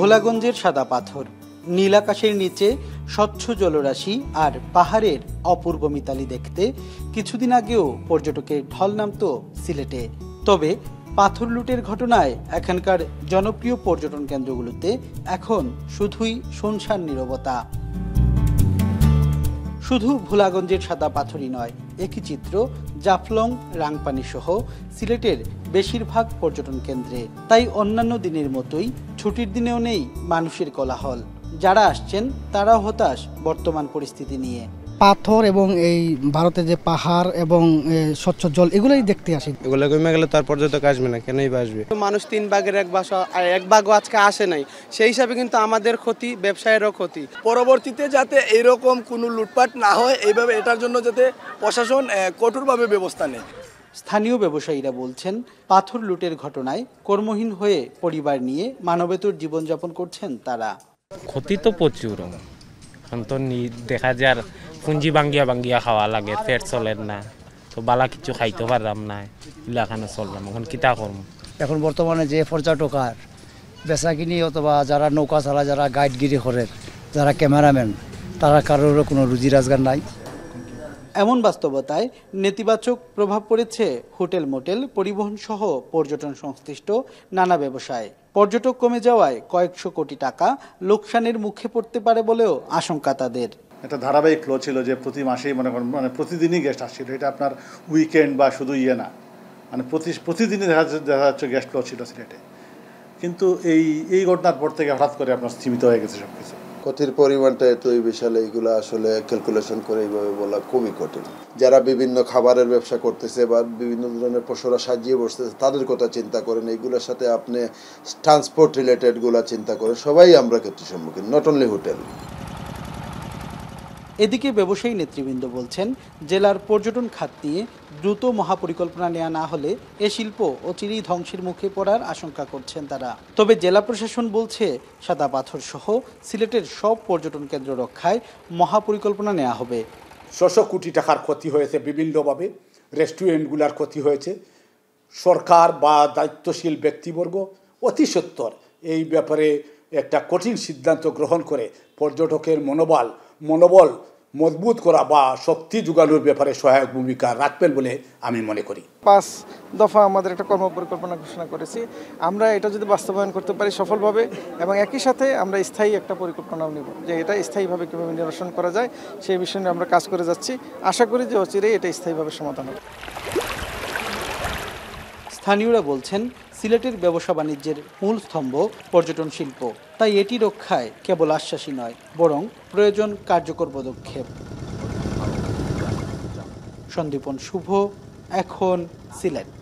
ভোলাগঞ্জের সাদা পাথর, নীল আকাশের নিচে স্বচ্ছ জলরাশি আর পাহাড়ের অপূর্ব মিতালি দেখতে কিছুদিন আগেও পর্যটকের ঢল নামত সিলেটে। তবে পাথর লুটের ঘটনায় এখানকার জনপ্রিয় পর্যটন কেন্দ্রগুলোতে এখন শুধুই শুনশান নীরবতা। শুধু ভোলাগঞ্জের সাদা পাথরই নয়, একই চিত্র জাফলং, রাংপানি সহ সিলেটের বেশিরভাগ পর্যটন কেন্দ্রে। তাই অন্যান্য দিনের মতোই ছুটির দিনেও নেই মানুষের কোলাহল। যারা আসছেন তারাও হতাশ বর্তমান পরিস্থিতি নিয়ে। পাথর এবং এই ভারতের যে পাহাড় এবং স্বচ্ছ জল এগুলোই দেখতে আসে। এগুলো কমে গেলে তার পর্যটক আসবে না, কেনই বা আসবে? মানুষ 3 ভাগের এক ভাগও আজকে আসে নাই, সেই হিসাবে কিন্তু আমাদের ক্ষতি, ব্যবসায়েরও ক্ষতি। পরবর্তীতে যাতে এরকম কোনো লুটপাট না হয়, এইভাবে এটার জন্য যাতে প্রশাসন কঠোরভাবে ব্যবস্থা নেয়। স্থানীয় ব্যবসায়ীরা বলছেন, পাথর লুটের ঘটনায় কর্মহীন হয়ে পরিবার নিয়ে মানবেতর জীবনযাপন করছেন তারা। ক্ষতি তো প্রচুর, এখন তো দেখা যায় পুঁজি বাঙ্গিয়া খাওয়া লাগে, পেট চলেন না, তো বালা কিছু খাইতে পারলাম না, এলাকানো চললাম, এখন কিতা করব। এখন বর্তমানে যে পর্যটকার বেচা কিনি অথবা যারা নৌকা চালা, যারা গাইডগিরি করেন, যারা ক্যামেরাম্যান, তারা কারোর কোনো রুজি রোজগার নাই। এমন বাস্তবতায় নেতিবাচক প্রভাব পড়েছে হোটেল, মোটেল, পরিবহন সহ পর্যটন সংশ্লিষ্ট নানা ব্যবসায়। পর্যটক কমে যাওয়ায় কয়েকশো কোটি টাকা লোকসানের মুখে পড়তে পারে বলেও আশঙ্কা তাদের। একটা ধারাবাহিক ফ্লো ছিল যে প্রতি মাসেই মনে করেন প্রতিদিনই গেস্ট আসছিল। এটা আপনার উইকেন্ড বা শুধু না, প্রতিদিনই দেখা যাচ্ছে গেস্ট ফ্লো ছিল সিলেটে। কিন্তু এই ঘটনার পর থেকে হঠাৎ করে আপনার স্থিমিত হয়ে গেছে সব কিছু। ক্ষতির পরিমাণটা এতই বিশাল, এইগুলো আসলে ক্যালকুলেশন করে এইভাবে বলা খুবই কঠিন। যারা বিভিন্ন খাবারের ব্যবসা করতেছে বা বিভিন্ন ধরনের পশুরা সাজিয়ে বসতেছে, তাদের কথা চিন্তা করেন, এইগুলোর সাথে আপনি ট্রান্সপোর্ট রিলেটেডগুলো চিন্তা করেন, সবাই আমরা ক্ষতির সম্মুখীন, নট অনলি হোটেল। এদিকে ব্যবসায়ী নেতৃবৃন্দ বলছেন, জেলার পর্যটন খাত নিয়ে দ্রুত মহাপরিকল্পনা নেওয়া না হলে এ শিল্প অচিরেই ধ্বংসের মুখে পড়ার আশঙ্কা করছেন তারা। তবে জেলা প্রশাসন বলছে, সাদা পাথর সহ সিলেটের সব পর্যটন কেন্দ্র রক্ষায় মহাপরিকল্পনা নেওয়া হবে। ৬০০ কোটি টাকার ক্ষতি হয়েছে বিভিন্নভাবে, রেস্টুরেন্টগুলোর ক্ষতি হয়েছে। সরকার বা দায়িত্বশীল ব্যক্তিবর্গ অতি সত্বর এই ব্যাপারে একটা কঠিন সিদ্ধান্ত গ্রহণ করে পর্যটকের মনোবল মজবুত করা বা শক্তি যোগানোর ব্যাপারে সহায়ক ভূমিকা রাখবেন বলে আমি মনে করি। 5 দফা আমাদের একটা কর্মপরিকল্পনা ঘোষণা করেছি। আমরা এটা যদি বাস্তবায়ন করতে পারি সফলভাবে, এবং একই সাথে আমরা স্থায়ী একটা পরিকল্পনাও নেব যে এটা স্থায়ীভাবে কীভাবে নিরসন করা যায়, সেই বিষয়ে নিয়ে আমরা কাজ করে যাচ্ছি। আশা করি যে অচিরেই এটা স্থায়ীভাবে সমাধান হবে। স্থানীয়রা বলছেন, সিলেটের ব্যবসা বাণিজ্যের মূল স্তম্ভ পর্যটন শিল্প। তাই এটি রক্ষায় কেবল আশ্বাসই নয়, বরং প্রয়োজন কার্যকর পদক্ষেপ। সন্দীপন শুভ, এখন সিলেট।